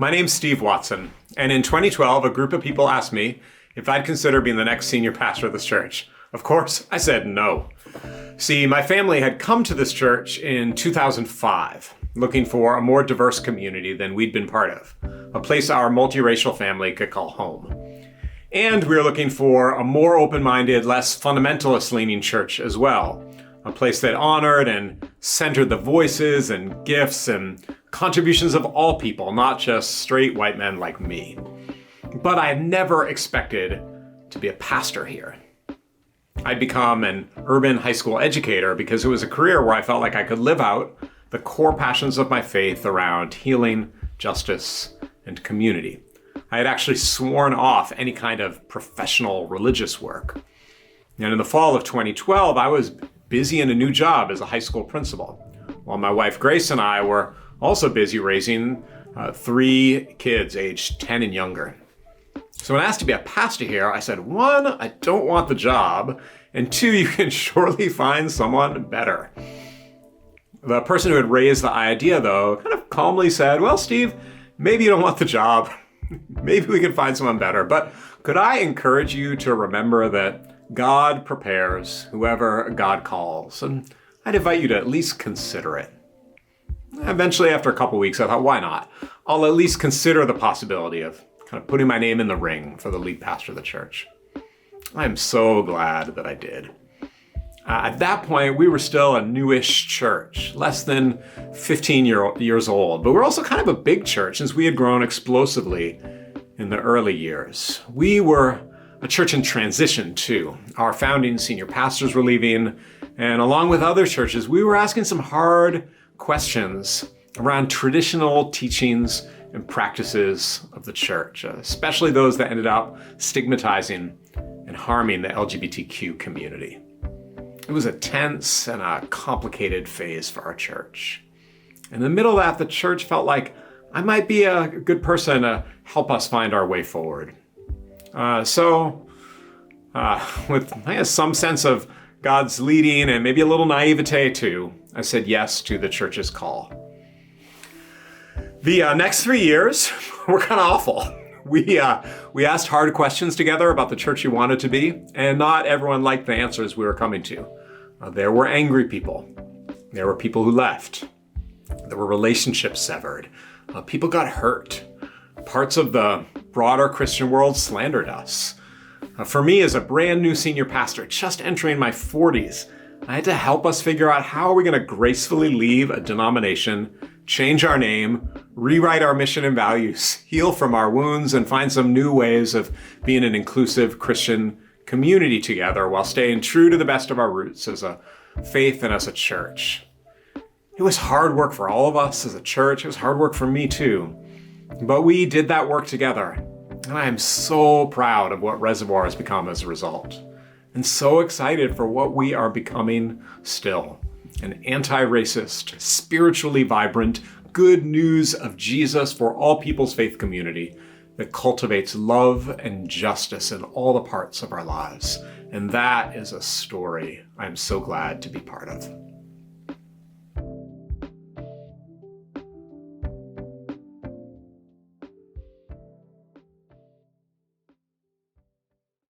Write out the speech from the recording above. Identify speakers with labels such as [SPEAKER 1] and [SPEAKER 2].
[SPEAKER 1] My name's Steve Watson, and in 2012, a group of people asked me if I'd consider being the next senior pastor of this church. Of course, I said no. See, my family had come to this church in 2005, looking for a more diverse community than we'd been part of, a place our multiracial family could call home. And we were looking for a more open-minded, less fundamentalist-leaning church as well, a place that honored and centered the voices and gifts and contributions of all people, not just straight white men like me. But I had never expected to be a pastor here. I'd become an urban high school educator because it was a career where I felt like I could live out the core passions of my faith around healing, justice, and community. I had actually sworn off any kind of professional religious work. And in the fall of 2012, I was busy in a new job as a high school principal, while my wife Grace and I were also busy raising 3 kids aged 10 and younger. So when asked to be a pastor here, I said, 1, I don't want the job, and 2, you can surely find someone better. The person who had raised the idea, though, kind of calmly said, well, Steve, maybe you don't want the job. Maybe we can find someone better, but could I encourage you to remember that God prepares whoever God calls, and I'd invite you to at least consider it. Eventually, after a couple weeks, I thought, why not? I'll at least consider the possibility of kind of putting my name in the ring for the lead pastor of the church. I'm so glad that I did. At that point, we were still a newish church, less than 15 years old, but we're also kind of a big church since we had grown explosively in the early years. We were a church in transition too. Our founding senior pastors were leaving, and along with other churches, we were asking some hard questions around traditional teachings and practices of the church, especially those that ended up stigmatizing and harming the LGBTQ community. It was a tense and a complicated phase for our church. In the middle of that, the church felt like I might be a good person to help us find our way forward. With some sense of God's leading and maybe a little naivete too, I said yes to the church's call. The next 3 years were kind of awful. We asked hard questions together about the church we wanted to be, and not everyone liked the answers we were coming to. There were angry people. There were people who left. There were relationships severed. People got hurt. Parts of the broader Christian world slandered us. For me, as a brand new senior pastor, just entering my 40s, I had to help us figure out how are we going to gracefully leave a denomination, change our name, rewrite our mission and values, heal from our wounds, and find some new ways of being an inclusive Christian community together while staying true to the best of our roots as a faith and as a church. It was hard work for all of us as a church. It was hard work for me too. But we did that work together. And I am so proud of what Reservoir has become as a result. And so excited for what we are becoming still. An anti-racist, spiritually vibrant, good news of Jesus for all people's faith community that cultivates love and justice in all the parts of our lives. And that is a story I'm so glad to be part of.